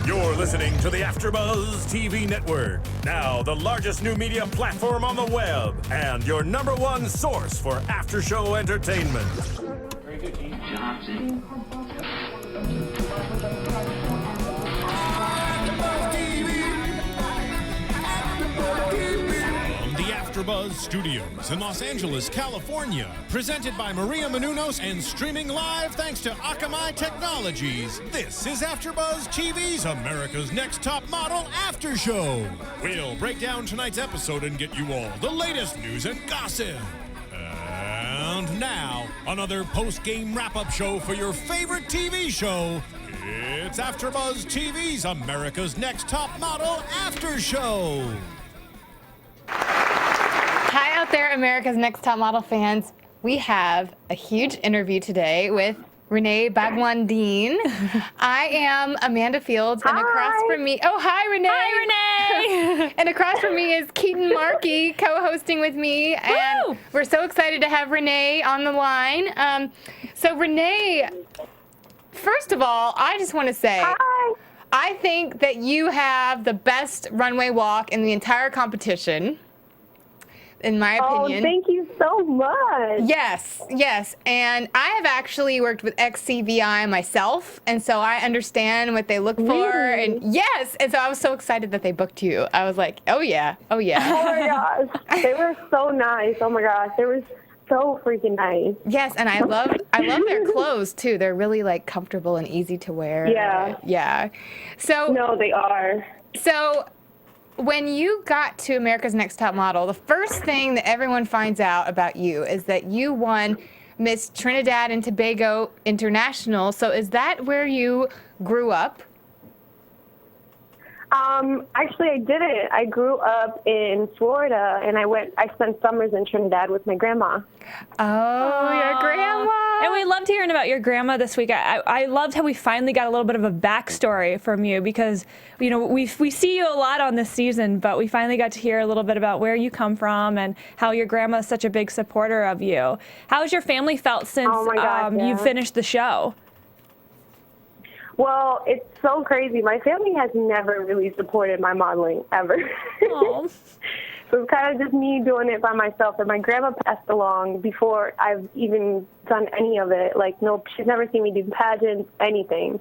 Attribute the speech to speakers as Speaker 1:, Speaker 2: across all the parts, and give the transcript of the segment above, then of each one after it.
Speaker 1: You're listening to the AfterBuzz TV network, now the largest new media platform on the web, and your #1 source for after-show entertainment.
Speaker 2: Very good, Keetin. Johnson.
Speaker 3: AfterBuzz Studios in Los Angeles, California. Presented by Maria Menounos and streaming live thanks to Akamai Technologies. This is AfterBuzz TV's America's Next Top Model After Show. We'll break down tonight's episode and get you all the latest news and gossip. And now, another post-game wrap-up show for your favorite TV show. It's AfterBuzz TV's America's Next Top Model After Show.
Speaker 4: Hi out there, America's Next Top Model fans. We have a huge interview today with Renee Bhagwandeen. I am Amanda Fields, and across from me, hi Renee!
Speaker 5: Hi Renee!
Speaker 4: And across from me is Keetin Marchi co-hosting with me, and
Speaker 5: Woo!
Speaker 4: We're so excited to have Renee on the line. So Renee, first of all, I just want to say,
Speaker 6: Hi.
Speaker 4: I think that you have the best runway walk in the entire competition. In my opinion.
Speaker 6: Oh, thank you so much.
Speaker 4: Yes. And I have actually worked with XCVI myself, and so I understand what they look for.
Speaker 6: Really?
Speaker 4: And yes, and so I was so excited that they booked you. I was like, oh yeah.
Speaker 6: Oh my gosh, they were so nice. Oh my gosh, they were so freaking nice.
Speaker 4: Yes, and I love their clothes too. They're really like comfortable and easy to wear.
Speaker 6: Yeah.
Speaker 4: So
Speaker 6: No, they are.
Speaker 4: So when you got to America's Next Top Model, the first thing that everyone finds out about you is that you won Miss Trinidad and Tobago International. So is that where you grew up?
Speaker 6: Actually, I didn't. I grew up in Florida, and I spent summers in Trinidad with my grandma.
Speaker 4: Oh, your grandma.
Speaker 5: And we loved hearing about your grandma this week. I loved how we finally got a little bit of a backstory from you because, you know, we see you a lot on this season, but we finally got to hear a little bit about where you come from and how your grandma is such a big supporter of you. How has your family felt since you finished the show?
Speaker 6: Well, it's so crazy. My family has never really supported my modeling, ever.
Speaker 5: Oh.
Speaker 6: So it's kind of just me doing it by myself. And my grandma passed along before I've even done any of it. Like, no, she's never seen me do pageants, anything.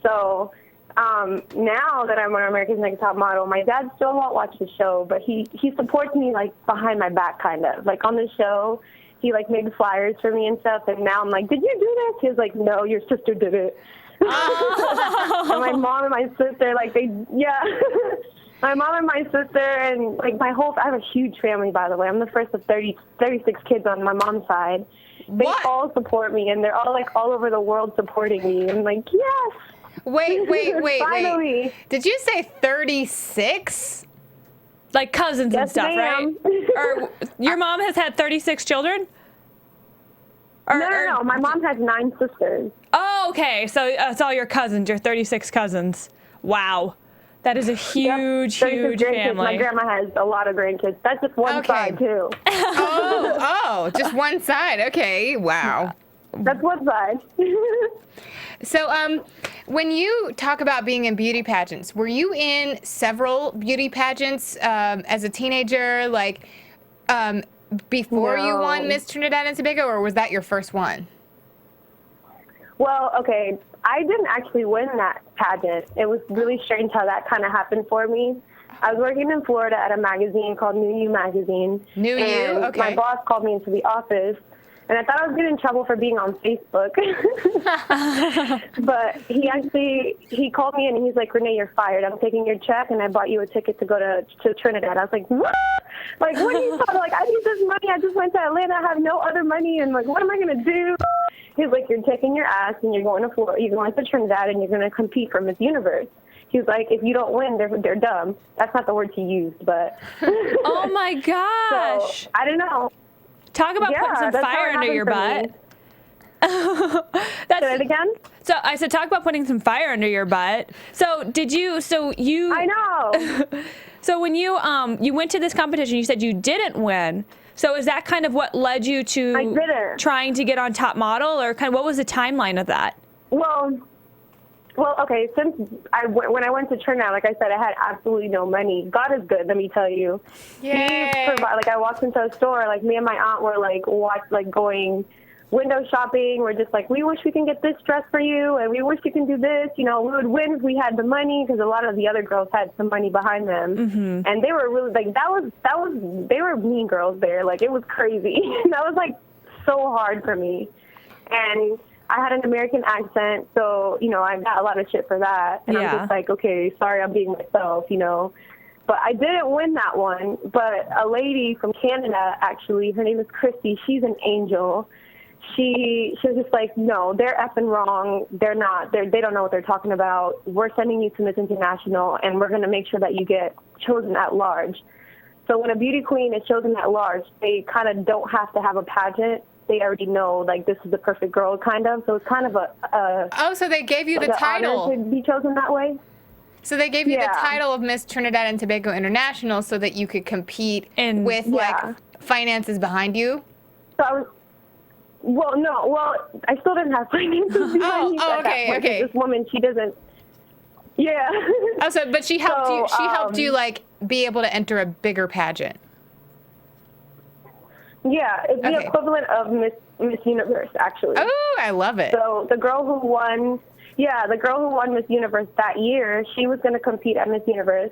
Speaker 6: So now that I'm on America's Next Top Model, my dad still won't watch the show, but he supports me, like, behind my back, kind of. Like, on the show, he, like, made flyers for me and stuff. And now I'm like, did you do this? He was like, no, your sister did it.
Speaker 5: Oh.
Speaker 6: And my mom and my sister, like, my mom and my sister and, like, I have a huge family, by the way. I'm the first of 36 kids on my mom's side. They all support me, and they're all, like, all over the world supporting me. I'm like, yes.
Speaker 4: Wait.
Speaker 6: Finally.
Speaker 4: Did you say 36?
Speaker 5: Like cousins and
Speaker 6: Yes,
Speaker 5: stuff,
Speaker 6: ma'am.
Speaker 5: right? Or your mom has had 36 children?
Speaker 6: No. My mom has 9 sisters.
Speaker 5: Oh, okay. So it's all your cousins, your 36 cousins. Wow. That is a huge, huge family.
Speaker 6: My grandma has a lot of grandkids. That's just one side, too.
Speaker 4: Oh, just one side. Okay, wow.
Speaker 6: That's one side.
Speaker 4: So, when you talk about being in beauty pageants, were you in several beauty pageants as a teenager, like before you won Miss Trinidad and Tobago, or was that your first one?
Speaker 6: Well, okay, I didn't actually win that pageant. It was really strange how that kind of happened for me. I was working in Florida at a magazine called New You magazine.
Speaker 4: New You, okay.
Speaker 6: My boss called me into the office, and I thought I was getting in trouble for being on Facebook. But he called me and he's like, Renee, you're fired. I'm taking your check, and I bought you a ticket to go to Trinidad. I was like, what? Like, what are you talking? Like, I need this money. I just went to Atlanta. I have no other money, and, like, what am I going to do? He's like, you're taking your ass, and you're going to Florida. You're going to Trinidad, and you're going to compete for Miss Universe. He's like, if you don't win, they're dumb. That's not the word he used, but.
Speaker 5: Oh, my gosh.
Speaker 6: So, I don't know.
Speaker 5: Talk about putting some fire under your butt.
Speaker 6: Say it again?
Speaker 5: So I said, talk about putting some fire under your butt. So you.
Speaker 6: I know.
Speaker 5: So when you went to this competition, you said you didn't win. So is that kind of what led you to trying to get on Top Model, or kind of what was the timeline of that?
Speaker 6: Well, Well, okay, when I went to Trinidad, like I said, I had absolutely no money. God is good, let me tell you.
Speaker 4: Yay.
Speaker 6: I walked into a store, like me and my aunt were going window shopping. We're just like, we wish we can get this dress for you, and we wish you can do this. We would win if we had the money, because a lot of the other girls had some money behind them.
Speaker 5: Mm-hmm.
Speaker 6: And they were really, they were mean girls there. Like, it was crazy. That was, so hard for me. And I had an American accent, so, I got a lot of shit for that. And I'm just like, okay, sorry, I'm being myself, But I didn't win that one. But a lady from Canada, actually, her name is Christy. She's an angel. She was just like, no, they're effing wrong. They're not. They don't know what they're talking about. We're sending you to Miss International, and we're going to make sure that you get chosen at large. So when a beauty queen is chosen at large, they kind of don't have to have a pageant. They already know, this is the perfect girl, kind of. So it's kind of
Speaker 4: so they gave you the title.
Speaker 6: Honor to be chosen that way.
Speaker 4: So they gave you the title of Miss Trinidad and Tobago International so that you could compete with, finances behind you?
Speaker 6: So I was... I still didn't have finances behind me at that point.
Speaker 4: Okay.
Speaker 6: This woman, she doesn't... Yeah.
Speaker 4: But she helped you. She helped you, be able to enter a bigger pageant.
Speaker 6: Yeah, it's the equivalent of Miss Universe, actually.
Speaker 4: Oh, I love it.
Speaker 6: So the girl who won Miss Universe that year, she was going to compete at Miss Universe.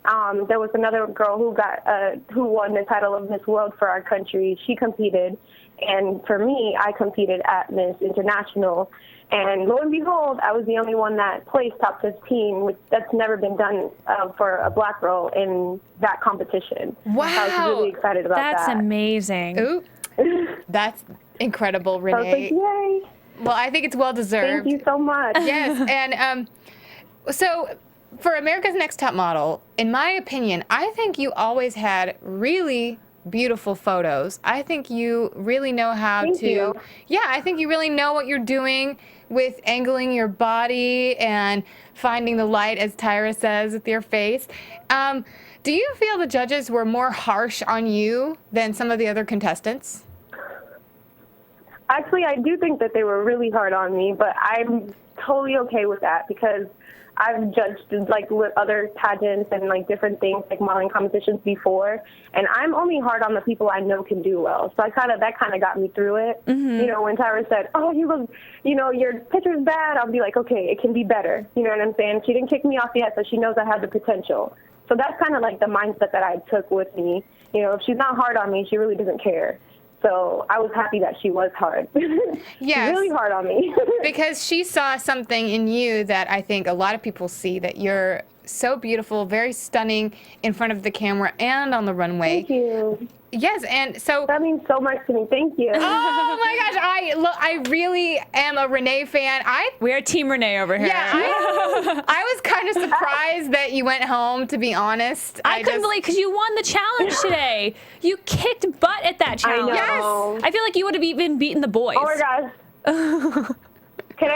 Speaker 6: There was another girl who won the title of Miss World for our country. She competed, and for me, I competed at Miss International. And lo and behold, I was the only one that placed top 15, which that's never been done for a black girl in that competition.
Speaker 4: Wow.
Speaker 6: I was really excited about that.
Speaker 5: That's amazing.
Speaker 4: Ooh, that's incredible, Renee.
Speaker 6: I was like, yay.
Speaker 4: Well, I think it's well-deserved.
Speaker 6: Thank you so much.
Speaker 4: Yes, and so for America's Next Top Model, in my opinion, I think you always had really beautiful photos. I think you really know how
Speaker 6: Thank you.
Speaker 4: Yeah, I think you really know what you're doing with angling your body and finding the light, as Tyra says, with your face. Do you feel the judges were more harsh on you than some of the other contestants?
Speaker 6: Actually, I do think that they were really hard on me, but I'm totally okay with that because I've judged with other pageants and different things like modeling competitions before, and I'm only hard on the people I know can do well. So that kind of got me through it. Mm-hmm. When Tyra said, "Oh, you look, your picture's bad," I'll be like, "Okay, it can be better." You know what I'm saying? She didn't kick me off yet, so she knows I have the potential. So that's kind of the mindset that I took with me. If she's not hard on me, she really doesn't care. So I was happy that she was hard.
Speaker 4: Yes.
Speaker 6: Really hard on me.
Speaker 4: Because she saw something in you that I think a lot of people see, that you're so beautiful, very stunning in front of the camera and on the runway.
Speaker 6: Thank you.
Speaker 4: Yes, and so...
Speaker 6: That means so much to me. Thank you.
Speaker 4: Oh, my gosh. I really am a Renee fan.
Speaker 5: We are Team Renee over here.
Speaker 4: Yeah, I was kind of surprised that you went home, to be honest.
Speaker 5: I couldn't believe, because you won the challenge today. You kicked butt at that challenge.
Speaker 6: Yes.
Speaker 5: I feel like you would have even beaten the boys.
Speaker 6: Oh, my gosh. Can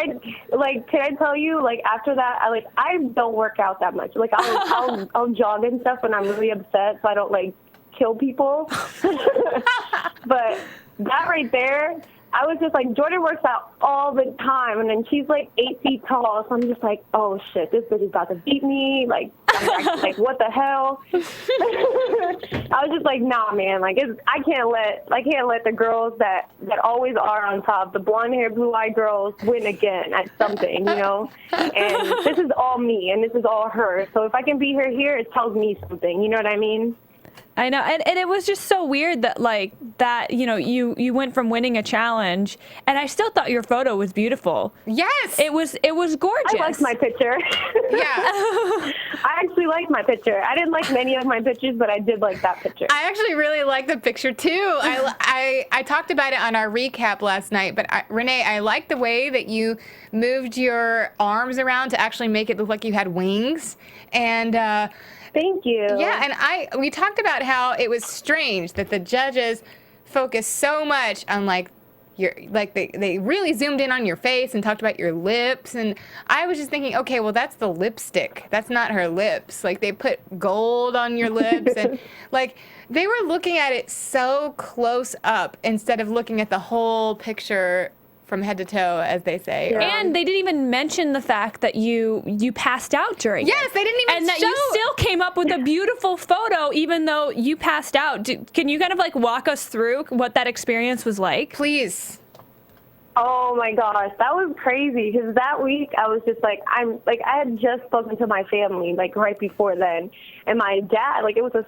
Speaker 6: I tell you, after that, I don't work out that much. I'll jog and stuff when I'm really upset, so I don't, kill people. But that right there, I was just Jordan works out all the time, and then she's 8 feet tall, so I'm just oh shit, this bitch is about to beat me. What the hell? I was just nah, man. I can't let the girls that always are on top, the blonde hair, blue eyed girls, win again at something, And this is all me, and this is all her. So if I can beat her here, it tells me something. You know what I mean?
Speaker 5: I know, and it was just so weird that you went from winning a challenge, and I still thought your photo was beautiful.
Speaker 4: Yes,
Speaker 5: it was gorgeous.
Speaker 6: I liked my picture.
Speaker 4: Yeah,
Speaker 6: I actually liked my picture. I didn't like many of my pictures, but I did like that picture.
Speaker 4: I actually really like the picture too. I talked about it on our recap last night, but Renee, I like the way that you moved your arms around to actually make it look like you had wings, and.
Speaker 6: Thank you.
Speaker 4: Yeah, and we talked about how it was strange that the judges focused so much on they really zoomed in on your face and talked about your lips, and I was just thinking, okay, well that's the lipstick. That's not her lips. They put gold on your lips and they were looking at it so close up instead of looking at the whole picture from head to toe, as they say.
Speaker 6: Yeah.
Speaker 5: And they didn't even mention the fact that you passed out during
Speaker 4: Yes,
Speaker 5: it.
Speaker 4: they didn't even
Speaker 5: And that
Speaker 4: show
Speaker 5: you still came up with a beautiful photo even though you passed out. Can you kind of like walk us through what that experience was like?
Speaker 4: Please.
Speaker 6: Oh my gosh, that was crazy because that week I was just like, I had just spoken to my family like right before then, and my dad, like it was a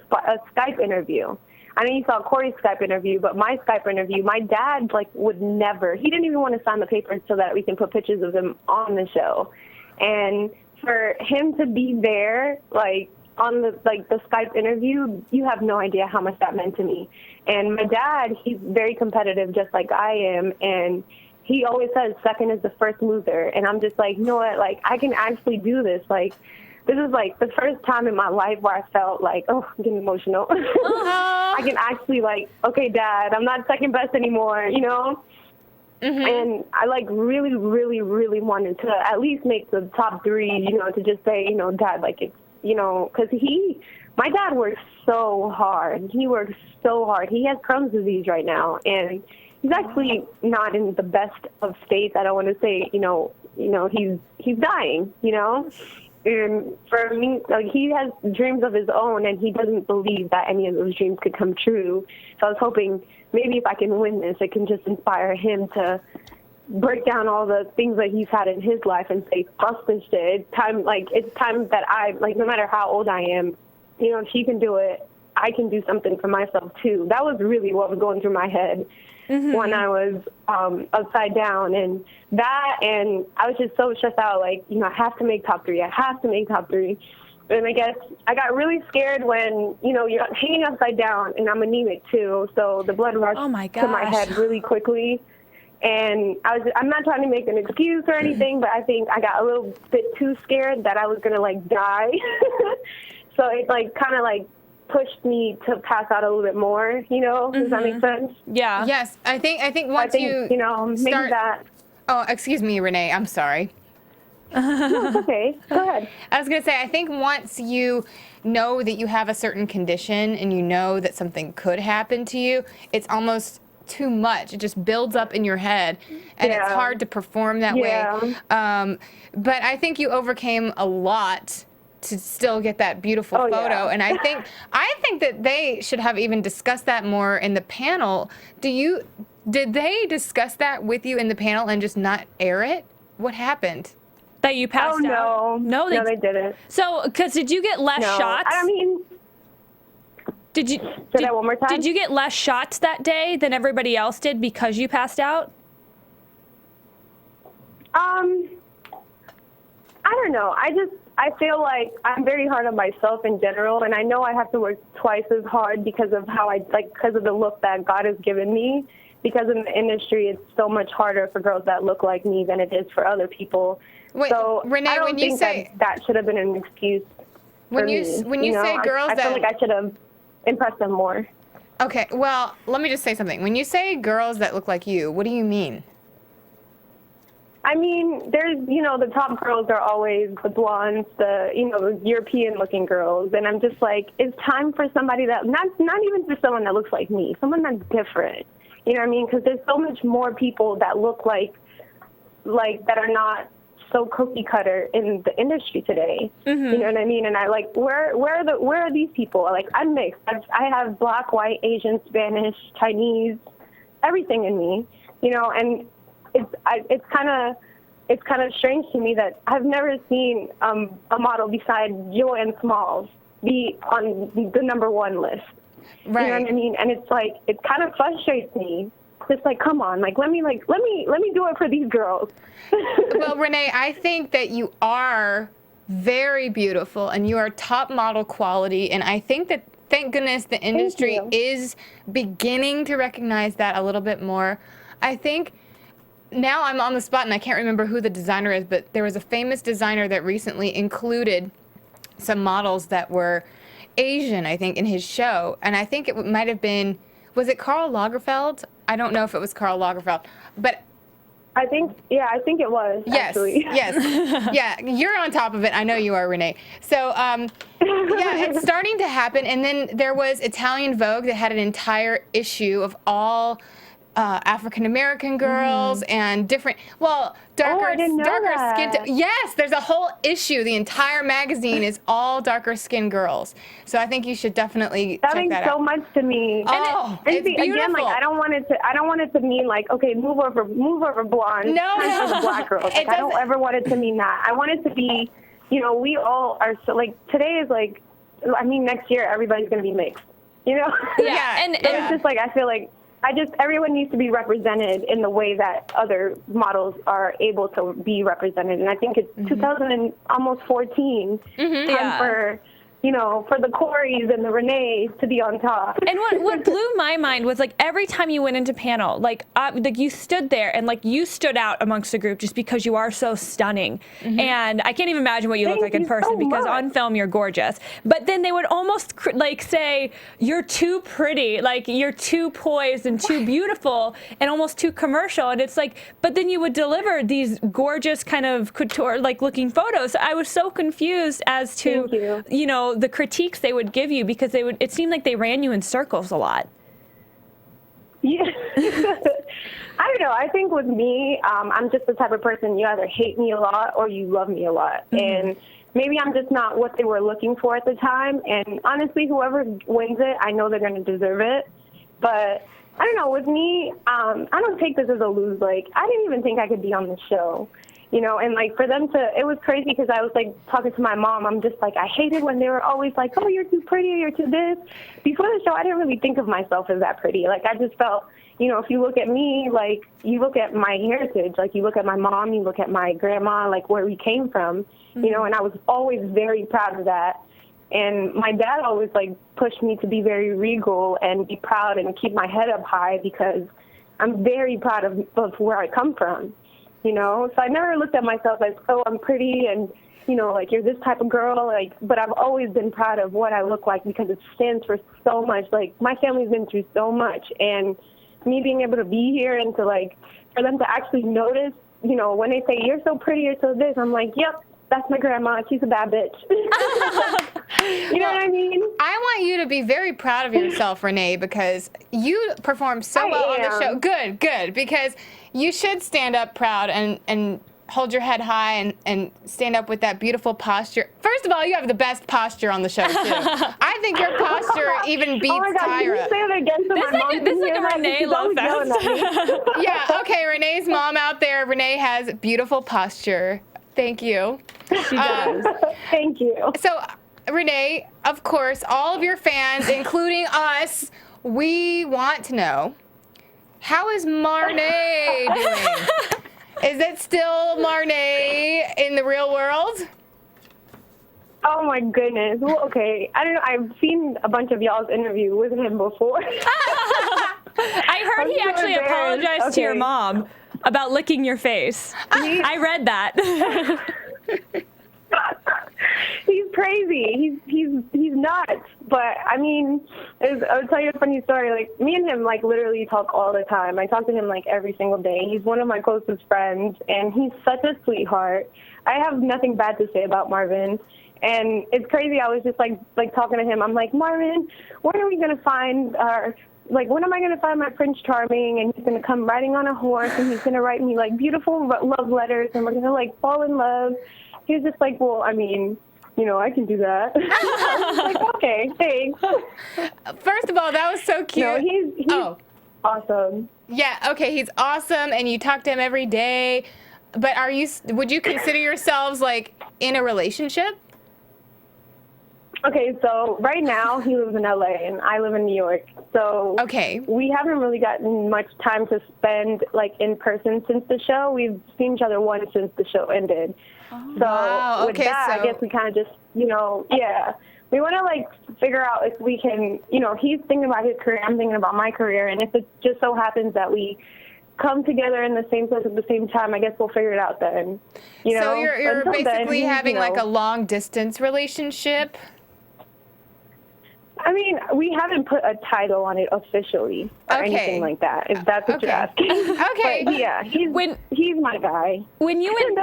Speaker 6: Skype interview. I know you saw Corey's Skype interview, but my Skype interview, my dad like would never, he didn't even want to sign the papers so that we can put pictures of him on the show. And for him to be there, like on the Skype interview, you have no idea how much that meant to me. And my dad, he's very competitive just like I am, and he always says second is the first loser. And I'm just like, you know what, like I can actually do this. Like this is like the first time in my life where I felt like, oh, I'm getting emotional. I can actually like, okay, Dad, I'm not second best anymore, you know? Mm-hmm. And I like really, really, really wanted to at least make the top 3, you know, to just say, you know, Dad, like it's, you know, because my dad works so hard. He works so hard. He has Crohn's disease right now, and he's actually not in the best of states. I don't want to say, you know, he's dying, you know? And for me, like he has dreams of his own, and he doesn't believe that any of those dreams could come true. So I was hoping maybe if I can win this, it can just inspire him to break down all the things that he's had in his life and say, "Fuck this shit. It's time that I, like, no matter how old I am, you know, if she can do it, I can do something for myself too." That was really what was going through my head. Mm-hmm. When I was upside down, and I was just so stressed out, like, you know, I have to make top 3. I have to make top 3. And I guess I got really scared when, you know, you're hanging upside down, and I'm anemic too, so the blood rushed to my head really quickly. And I'm not trying to make an excuse or anything, but I think I got a little bit too scared that I was going to, like, die. So it, like, kind of, like, pushed me to pass out a little bit more, you know? Does that make sense?
Speaker 5: Yeah.
Speaker 4: Yes, I think once you
Speaker 6: know, maybe that.
Speaker 4: Oh, excuse me, Renee. I'm sorry.
Speaker 6: No, it's okay. Go ahead.
Speaker 4: I was going to say, I think once you know that you have a certain condition and you know that something could happen to you, it's almost too much. It just builds up in your head, and it's hard to perform that way. But I think you overcame a lot to still get that beautiful photo. Yeah. And I think that they should have even discussed that more in the panel. Did they discuss that with you in the panel and just not air it? What happened?
Speaker 5: That you passed out?
Speaker 6: No, they didn't.
Speaker 5: So, because did you get less shots?
Speaker 6: I mean,
Speaker 5: say
Speaker 6: that one more time?
Speaker 5: Did you get less shots that day than everybody else did because you passed out?
Speaker 6: I don't know. I feel like I'm very hard on myself in general, and I know I have to work twice as hard because of because of the look that God has given me. Because in the industry, it's so much harder for girls that look like me than it is for other people.
Speaker 4: Wait,
Speaker 6: so
Speaker 4: Renee,
Speaker 6: I don't think that should have been an excuse.
Speaker 4: When you say girls
Speaker 6: I feel like I should have impressed them more.
Speaker 4: Okay, well, let me just say something. When you say girls that look like you, what do you mean?
Speaker 6: I mean, there's, you know, the top girls are always the blondes, the European-looking girls, and I'm just like, it's time for somebody that, not even for someone that looks like me, someone that's different. You know what I mean? Because there's so much more people that look like that are not so cookie cutter in the industry today. Mm-hmm. You know what I mean? And I like, where are these people? Like, I'm mixed. I have black, white, Asian, Spanish, Chinese, everything in me. You know, and it's kind of strange to me that I've never seen a model besides Joanne Smalls be on the #1 list.
Speaker 4: Right.
Speaker 6: You know what I mean? And it's like, it kind of frustrates me. It's like, come on, let me do it for these girls.
Speaker 4: Well, Renee, I think that you are very beautiful and you are top model quality, and I think that, thank goodness, the industry is beginning to recognize that a little bit more. I think now I'm on the spot and I can't remember who the designer is, but there was a famous designer that recently included some models that were Asian, I think, in his show. And I think it might have been, was it Karl Lagerfeld? I don't know if it was Karl Lagerfeld, but
Speaker 6: I think it was.
Speaker 4: Yes,
Speaker 6: actually.
Speaker 4: yes, yeah. You're on top of it. I know you are, Renee. So, yeah, it's starting to happen. And then there was Italian Vogue that had an entire issue of all African American girls and different, darker,
Speaker 6: I didn't know
Speaker 4: darker
Speaker 6: that.
Speaker 4: skin. Yes, there's a whole issue. The entire magazine is all darker skinned girls. So I think you should definitely
Speaker 6: That
Speaker 4: check
Speaker 6: means
Speaker 4: that
Speaker 6: so
Speaker 4: out.
Speaker 6: much to me.
Speaker 4: Oh,
Speaker 6: And
Speaker 4: it's
Speaker 6: see, again,
Speaker 4: beautiful.
Speaker 6: like I don't want it to mean like, okay, move over blonde.
Speaker 4: No,
Speaker 6: time for the black girls. Like,
Speaker 4: it
Speaker 6: I don't
Speaker 4: doesn't-
Speaker 6: ever want it to mean that. I want it to be, we all are so like today is like, I mean, next year everybody's gonna be mixed.
Speaker 5: Yeah,
Speaker 4: and
Speaker 6: So it's just like I feel like everyone needs to be represented in the way that other models are able to be represented, and I think it's 2014 time for for the Corys and the Renees to be on top.
Speaker 5: And what blew my mind was like every time you went into panel, like you stood there and like you stood out amongst the group just because you are so stunning. And I can't even imagine what you look
Speaker 6: Thank
Speaker 5: like in
Speaker 6: you
Speaker 5: person
Speaker 6: so
Speaker 5: because
Speaker 6: much.
Speaker 5: on film you're gorgeous. But then they would almost like say you're too pretty, like you're too poised and too beautiful and almost too commercial. And it's like, but then you would deliver these gorgeous kind of couture like looking photos. I was so confused as to
Speaker 6: Thank you.
Speaker 5: The critiques they would give you because it seemed like they ran you in circles a lot.
Speaker 6: Yeah. I don't know. I think with me, I'm just the type of person you either hate me a lot or you love me a lot. And maybe I'm just not what they were looking for at the time. And honestly, whoever wins it, I know they're going to deserve it. But I don't know. With me, I don't take this as a lose. Like, I didn't even think I could be on the show. And like for them it was crazy because I was like talking to my mom. I'm just like, I hated when they were always like, oh, you're too pretty, you're too this. Before the show, I didn't really think of myself as that pretty. Like, I just felt, if you look at me, like, you look at my heritage, like, you look at my mom, you look at my grandma, like, where we came from, and I was always very proud of that. And my dad always, like, pushed me to be very regal and be proud and keep my head up high because I'm very proud of where I come from. So I never looked at myself as, oh, I'm pretty and, like you're this type of girl, like, but I've always been proud of what I look like because it stands for so much. Like, my family's been through so much, and me being able to be here and to, like, for them to actually notice, when they say, you're so pretty, you're so this, I'm like, yep, that's my grandma. She's a bad bitch. You know what I mean?
Speaker 4: I want you to be very proud of yourself, Renee, because you performed so well on the show. Good, because you should stand up proud and hold your head high and stand up with that beautiful posture. First of all, you have the best posture on the show, too. I think your posture even beats
Speaker 6: Oh my God,
Speaker 4: Tyra.
Speaker 6: can you say that again so my mom
Speaker 5: This is
Speaker 6: can
Speaker 5: like
Speaker 6: hear
Speaker 5: a
Speaker 6: that?
Speaker 5: Renee
Speaker 6: She's
Speaker 5: love
Speaker 6: always yelling at me.
Speaker 4: Yeah, okay, Renee's mom out there. Renee has beautiful posture. Thank you.
Speaker 5: She does.
Speaker 6: Thank you.
Speaker 4: So, Renee, of course, all of your fans, including us, we want to know, how is Marnie doing? Is it still Marnie in the real world?
Speaker 6: Oh my goodness. Well, okay. I don't know. I've seen a bunch of y'all's interview with him before.
Speaker 5: I heard
Speaker 6: I'm
Speaker 5: he
Speaker 6: so
Speaker 5: actually
Speaker 6: embarrassed.
Speaker 5: apologized to your
Speaker 6: Okay.
Speaker 5: mom about licking your face. I read that.
Speaker 6: He's crazy. He's nuts. But I mean, I'll tell you a funny story. Like, me and him like literally talk all the time. I talk to him like every single day. He's one of my closest friends, and he's such a sweetheart. I have nothing bad to say about Marvin. And it's crazy. I was just like talking to him. I'm like, Marvin, when are we gonna find our when am I going to find my Prince Charming, and he's going to come riding on a horse, and he's going to write me, like, beautiful love letters, and we're going to, like, fall in love. He was just like, well, I mean, I can do that. I was like, okay, thanks.
Speaker 4: First of all, that was so cute.
Speaker 6: No, he's awesome.
Speaker 4: Yeah, okay, he's awesome, and you talk to him every day. But would you consider yourselves, like, in a relationship?
Speaker 6: Okay, so right now he lives in LA and I live in New York. So
Speaker 4: Okay.
Speaker 6: we haven't really gotten much time to spend like in person since the show. We've seen each other once since the show ended. So
Speaker 4: wow.
Speaker 6: with
Speaker 4: Okay,
Speaker 6: that,
Speaker 4: so-
Speaker 6: I guess we kind of just, yeah. We want to like figure out if we can, he's thinking about his career, I'm thinking about my career, and if it just so happens that we come together in the same place at the same time, I guess we'll figure it out then.
Speaker 4: So you're
Speaker 6: Until then,
Speaker 4: basically
Speaker 6: he's,
Speaker 4: having like a long distance relationship?
Speaker 6: I mean, we haven't put a title on it officially or anything like that, if that's what you're asking.
Speaker 4: Okay.
Speaker 6: But yeah, he's my guy.
Speaker 5: When you and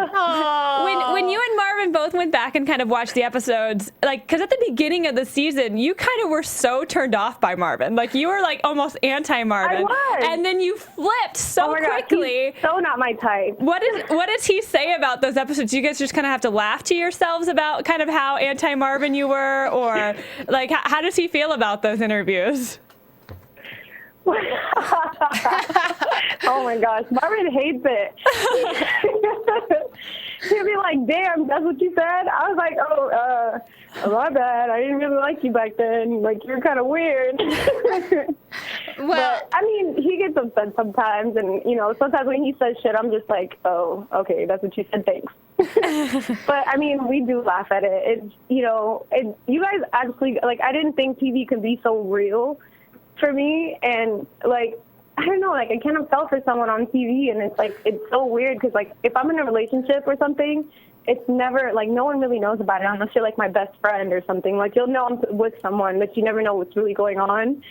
Speaker 5: when you and Marvin both went back and kind of watched the episodes, like, because at the beginning of the season, you kind of were so turned off by Marvin. Like, you were like almost anti-Marvin.
Speaker 6: I was.
Speaker 5: And then you flipped so quickly.
Speaker 6: He's so not my type.
Speaker 5: What does he say about those episodes? You guys just kind of have to laugh to yourselves about kind of how anti-Marvin you were, or like how does he feel about those interviews?
Speaker 6: Oh my gosh, Marvin hates it. He'll be like, "Damn, that's what you said." I was like, "Oh, my bad. I didn't really like you back then. Like, you're kind of weird."
Speaker 4: Well,
Speaker 6: but I mean, he gets upset sometimes, and sometimes when he says shit, I'm just like, "Oh, okay, that's what you said. Thanks." But I mean, we do laugh at it. It's you guys actually like. I didn't think TV could be so real for me, and like. I don't know, like, I kind of fell for someone on TV, and it's, like, it's so weird, because, like, if I'm in a relationship or something, it's never, like, no one really knows about it, unless you're, like, my best friend or something. Like, you'll know I'm with someone, but you never know what's really going on.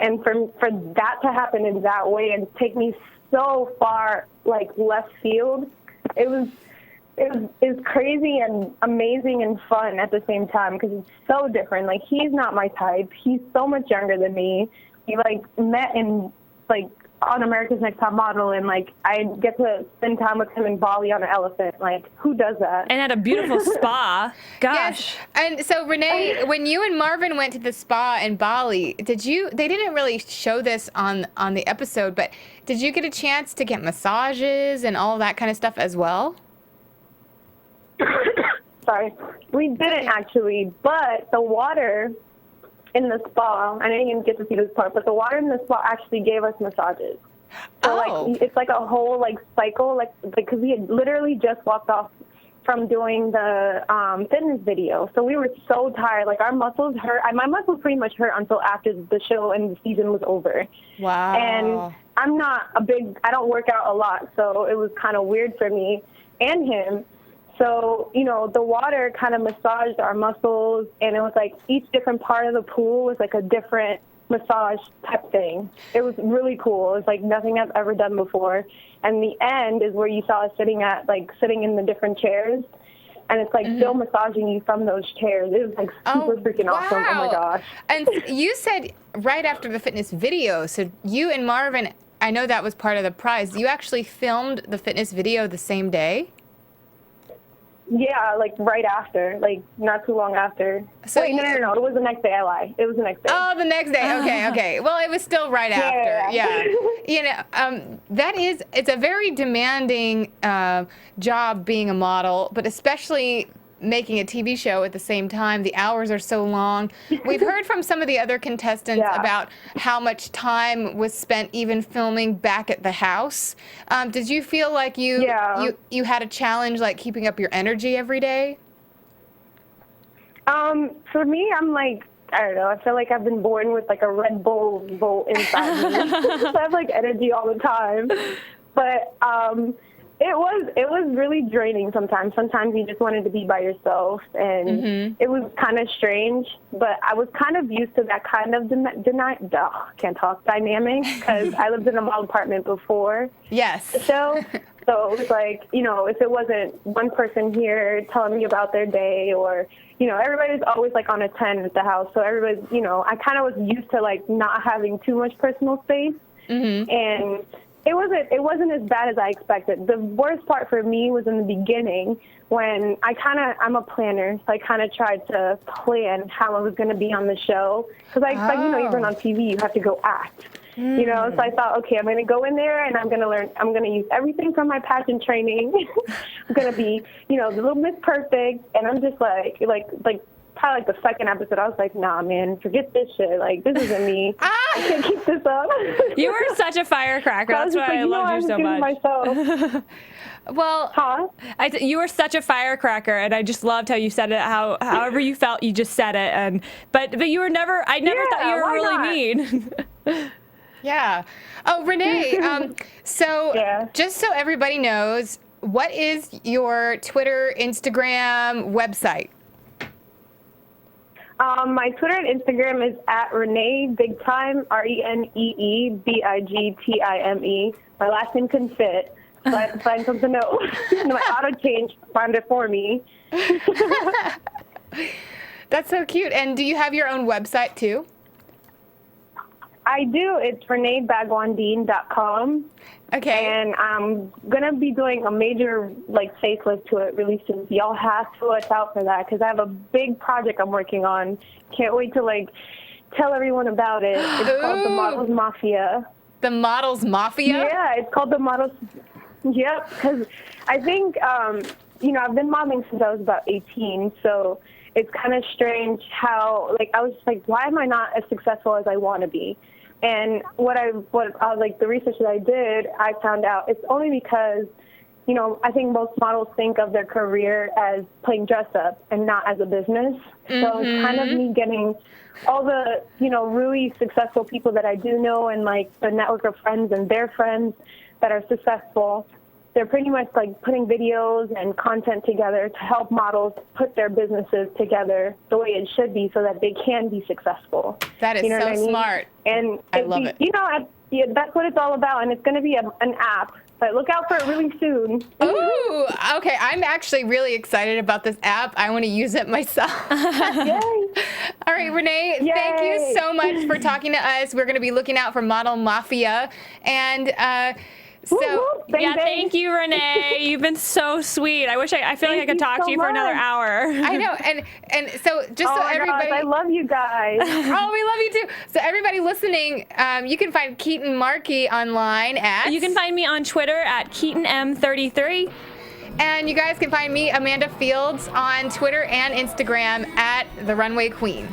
Speaker 6: And for that to happen in that way and take me so far, like, left field, it was crazy and amazing and fun at the same time, because it's so different. Like, he's not my type. He's so much younger than me. We, like, met in like on America's Next Top Model, and like I get to spend time with him in Bali on an elephant. Like, who does that?
Speaker 5: And at a beautiful spa. Gosh.
Speaker 4: Yes. And so Renee, when you and Marvin went to the spa in Bali, they didn't really show this on the episode, but did you get a chance to get massages and all that kind of stuff as well?
Speaker 6: Sorry, we didn't actually, but the water in the spa, I didn't even get to see this part, but the water in the spa actually gave us massages. So, like, it's like a whole, like, cycle, like, because we had literally just walked off from doing the fitness video. So we were so tired. Like, our muscles hurt. My muscles pretty much hurt until after the show and the season was over.
Speaker 4: Wow.
Speaker 6: And I'm not I don't work out a lot, so it was kind of weird for me and him. So, the water kind of massaged our muscles, and it was like each different part of the pool was like a different massage type thing. It was really cool. It was like nothing I've ever done before. And the end is where you saw us sitting in the different chairs, and it's like still massaging you from those chairs. It was like super freaking awesome. Oh my gosh.
Speaker 4: And you said right after the fitness video, so you and Marvin, I know that was part of the prize. You actually filmed the fitness video the same day?
Speaker 6: Yeah, like right after, like not too long after.
Speaker 4: So
Speaker 6: wait, no, it was the next day. I lied. It was the next day.
Speaker 4: Oh, the next day. Okay. Well, it was still right after. Yeah. It's a very demanding job being a model, but especially making a TV show at the same time. The hours are so long. We've heard from some of the other contestants about how much time was spent even filming back at the house. Did you feel like you had a challenge, like keeping up your energy every day?
Speaker 6: For me, I'm like, I don't know. I feel like I've been born with like a Red Bull bolt inside me. So I have like energy all the time. But it was really draining sometimes. Sometimes you just wanted to be by yourself, and it was kind of strange. But I was kind of used to that kind of dynamic, because I lived in a model apartment before the show. So it was like, if it wasn't one person here telling me about their day, or, everybody's always like on a 10 at the house. So everybody's, I kind of was used to like not having too much personal space. And it wasn't as bad as I expected. The worst part for me was in the beginning when I'm a planner, so I kind of tried to plan how I was going to be on the show. Because even on TV, you have to go act. So I thought, okay, I'm going to go in there and I'm going to use everything from my pageant training. I'm going to be, the little Miss Perfect. And I'm just like probably like the second episode, I was like, nah, man, forget this shit. Like, this isn't me. I can't keep this up.
Speaker 5: You were such a firecracker. That's why I loved you so much.
Speaker 6: Myself.
Speaker 5: Well, you were such a firecracker, and I just loved how you said it. However you felt, you just said it. But you were never. I never thought you were really mean.
Speaker 4: Yeah. Oh, Renee. Just so everybody knows, what is your Twitter, Instagram, website?
Speaker 6: My Twitter and Instagram is at Renee Big Time, ReneeBigtime. My last name couldn't fit, so I had to find something else. My auto change found it for me.
Speaker 4: That's so cute. And do you have your own website too?
Speaker 6: I do. It's ReneeBhagwandeen.com.
Speaker 4: Okay.
Speaker 6: And I'm going to be doing a major, facelift to it really soon. So y'all have to watch out for that because I have a big project I'm working on. Can't wait to, tell everyone about it. It's called The Models Mafia.
Speaker 4: The Models Mafia?
Speaker 6: Yeah, it's called The Models. Yep, because I think, I've been modeling since I was about 18, so it's kind of strange how, I was just why am I not as successful as I want to be? And the research that I did, I found out it's only because, I think most models think of their career as playing dress up and not as a business. So it's kind of me getting all the, really successful people that I do know and the network of friends and their friends that are successful. They're pretty much putting videos and content together to help models put their businesses together the way it should be so that they can be successul.
Speaker 4: That is so smart.
Speaker 6: And
Speaker 4: I love it.
Speaker 6: That's what it's all about. And it's going to be an app. But look out for it really soon.
Speaker 4: Ooh, okay. I'm actually really excited about this app. I want to use it myself.
Speaker 6: Yay.
Speaker 4: All right, Renee,
Speaker 6: Yay.
Speaker 4: thank you so much for talking to us. We're going to be looking out for Model Mafia. And
Speaker 5: thank you, Renee. You've been so sweet. I feel like I could talk to you for another hour.
Speaker 4: I know, and so just so everybody,
Speaker 6: gosh, I love you guys.
Speaker 4: Oh, we love you too. So everybody listening, you can find Keetin Marchi online at.
Speaker 5: You can find me on Twitter at KeetinM33.
Speaker 4: And you guys can find me, Amanda Fields, on Twitter and Instagram at The Runway Queen.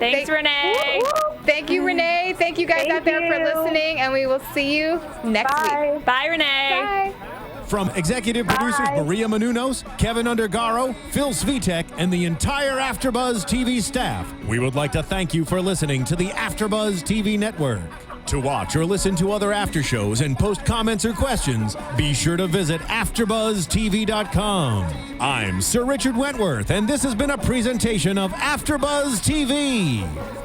Speaker 5: Thanks, Renee.
Speaker 4: Thank you, Renee. Thank you guys out there for listening, and we will see you next week.
Speaker 5: Bye, Renee.
Speaker 4: Bye.
Speaker 3: From executive producers Maria Menounos, Kevin Undergaro, Phil Svitek, and the entire AfterBuzz TV staff, we would like to thank you for listening to the AfterBuzz TV network. To watch or listen to other after shows and post comments or questions, be sure to visit AfterBuzzTV.com. I'm Sir Richard Wentworth, and this has been a presentation of AfterBuzz TV.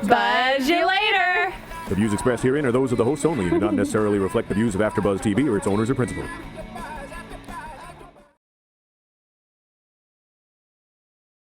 Speaker 5: Buzz you later.
Speaker 7: The views expressed herein are those of the hosts only and do not necessarily reflect the views of AfterBuzz TV or its owners or principals.